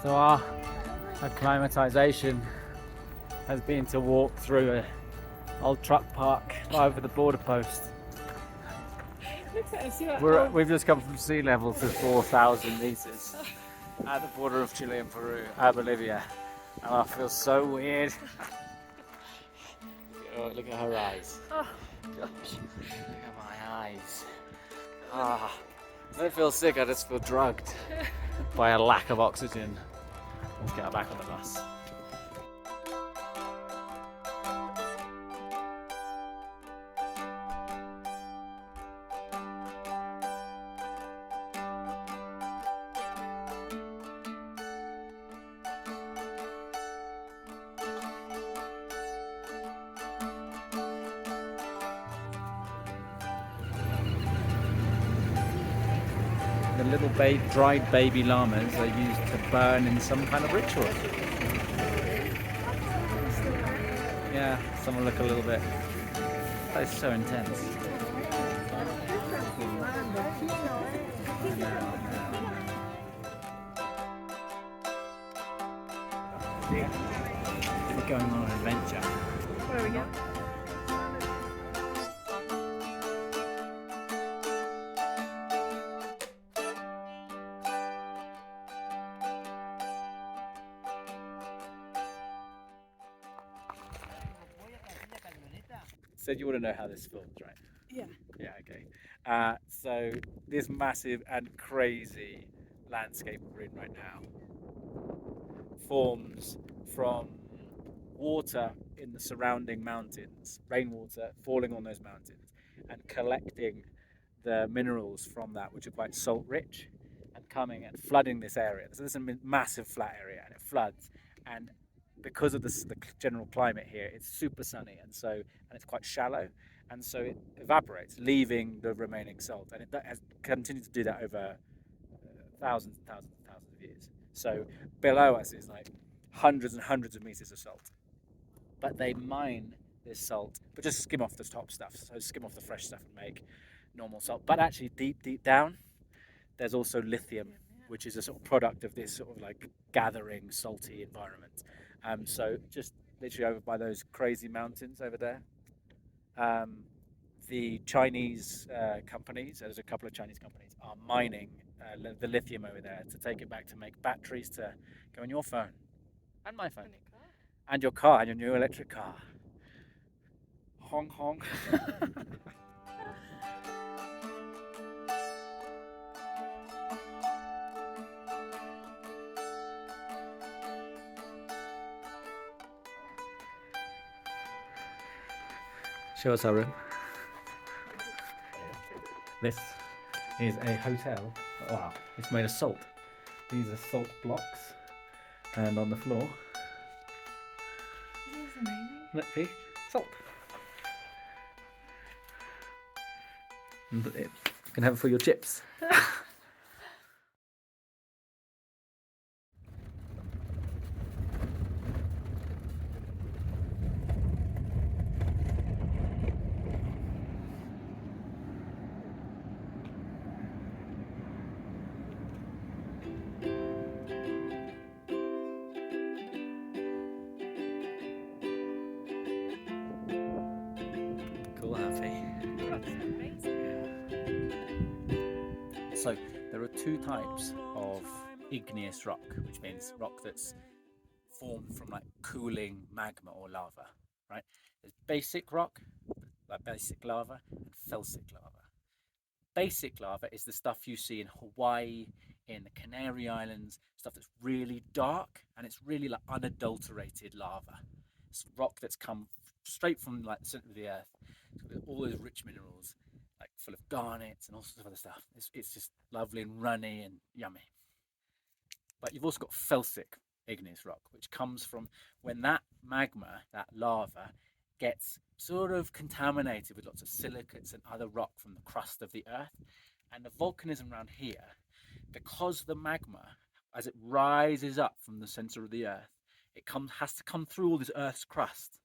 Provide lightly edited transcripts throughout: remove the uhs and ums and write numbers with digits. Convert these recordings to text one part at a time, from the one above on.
So our acclimatization has been to walk through an old truck park over the border post. We've just come from sea level to 4,000 meters at the border of Chile and Peru, Bolivia, and I feel so weird. Oh, look at her eyes. Oh, gosh. Look at my eyes. Ah, I don't feel sick, I just feel drugged by a lack of oxygen. Let's get her back on the bus. The little dried baby llamas are used to burn in some kind of ritual. Yeah, some will look a little bit. That is so intense. We're going on an adventure. Where are we going? Said you want to know how this forms, right? Yeah. Yeah, okay. So this massive and crazy landscape we're in right now forms from water in the surrounding mountains, rainwater falling on those mountains and collecting the minerals from that, which are quite salt rich, and coming and flooding this area. So this is a massive flat area and it floods, and because of the general climate here, it's super sunny, and it's quite shallow, and so it evaporates, leaving the remaining salt, and it has continued to do that over thousands and thousands and thousands of years. So below us is like hundreds and hundreds of meters of salt, but they mine this salt, but just skim off the top stuff, so skim off the fresh stuff and make normal salt. But actually, deep down, there's also lithium, which is a sort of product of this sort of like gathering salty environment. So just literally over by those crazy mountains over there, the Chinese companies, there's a couple of Chinese companies, are mining the lithium over there to take it back to make batteries to go on your phone and my phone and your car and your new electric car. Hong Hong. Show us our room. This is a hotel. Wow, it's made of salt. These are salt blocks, and on the floor, This is amazing. look, see, salt. And you can have it for your chips. Cool, Happy. So there are two types of igneous rock, which means rock that's formed from like cooling magma or lava, right? There's basic rock, like basic lava, and felsic lava. Basic lava is the stuff you see in Hawaii, in the Canary Islands, stuff that's really dark and it's really like unadulterated lava. It's rock that's come straight from like the center of the earth, with all those rich minerals, like full of garnets and all sorts of other stuff. It's just lovely and runny and yummy. But you've also got felsic igneous rock, which comes from when that magma, that lava, gets sort of contaminated with lots of silicates and other rock from the crust of the earth. And the volcanism around here, because the magma, as it rises up from the center of the earth, has to come through all this earth's crust,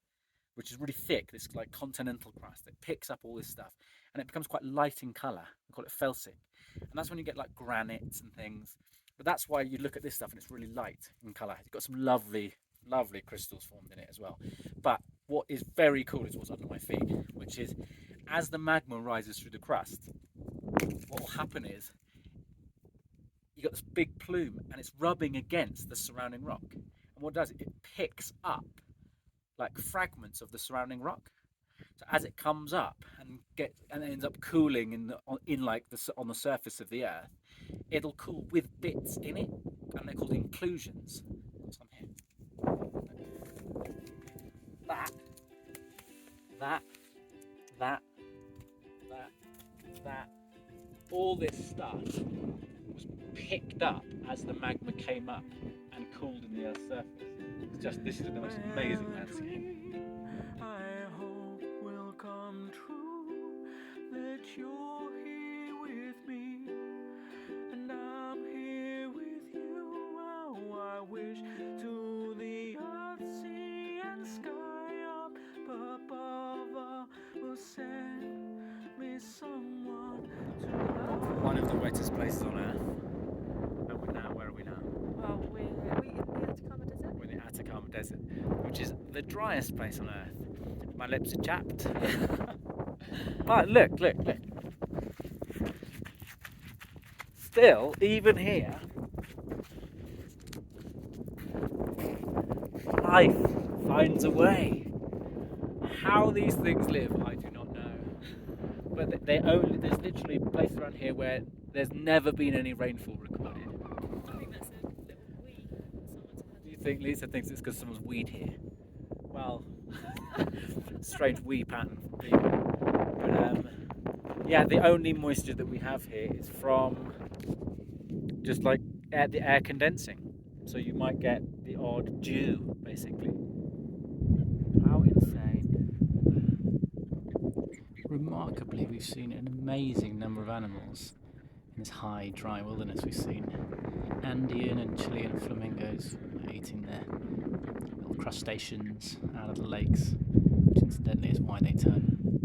which is really thick, this like continental crust that picks up all this stuff, and it becomes quite light in color. We call it felsic, and that's when you get like granites and things. But that's why you look at this stuff and it's really light in colour. It's got some lovely, lovely crystals formed in it as well. But what is very cool is what's under my feet, which is as the magma rises through the crust, what will happen is you got this big plume and it's rubbing against the surrounding rock. And what it does, it picks up like fragments of the surrounding rock. So as it comes up and ends up cooling on the surface of the earth, it'll cool with bits in it, and they're called inclusions. What's on here? That, that, that, that, that. All this stuff was picked up as the magma came up and cooled in the Earth's surface. This is the most amazing landscape. You're here with me, and I'm here with you. Oh, I wish to the earth, sea, and sky up above will send me someone to love. One of the wettest places on Earth. And where are we now? Well, we're in the Atacama Desert. We're in the Atacama Desert, which is the driest place on Earth. My lips are chapped. But look. Still, even here, life finds a way. How these things live, I do not know. But there's literally a place around here where there's never been any rainfall recorded. I think that's a little weed someone's had. Do you think Lisa thinks it's because someone's weed here? Well, strange wee pattern for people. But yeah, the only moisture that we have here is from just like the air condensing. So you might get the odd dew, basically. How insane. Remarkably, we've seen an amazing number of animals in this high, dry wilderness. We've seen Andean and Chilean flamingos eating their little crustaceans out of the lakes, which incidentally is why they turn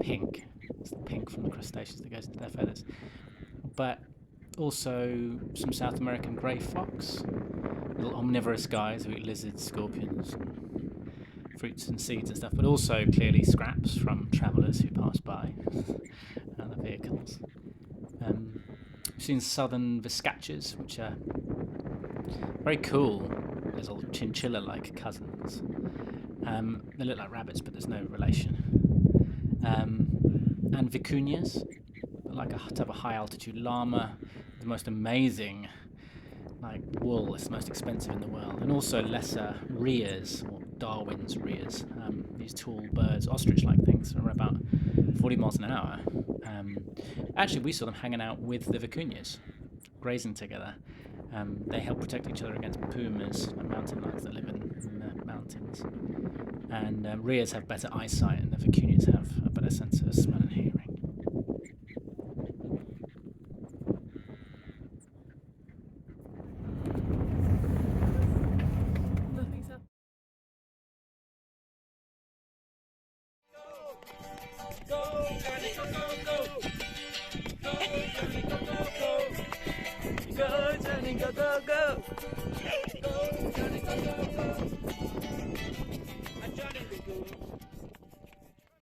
pink. It's the pink from the crustaceans that goes into their feathers. But also some South American grey fox, little omnivorous guys who eat lizards, scorpions, and fruits and seeds and stuff, but also clearly scraps from travellers who pass by and other vehicles. We've seen southern viscachas, which are very cool little chinchilla-like cousins. They look like rabbits, but there's no relation. And vicuñas, like a type of high-altitude llama, the most amazing wool. It's the most expensive in the world. And also lesser rheas, or Darwin's rheas. These tall birds, ostrich-like things, are about 40 miles an hour. Actually, we saw them hanging out with the vicuñas, grazing together. They help protect each other against pumas and mountain lions that live in the mountains. And rheas have better eyesight, and the vicuñas have a better sense of smell and hearing.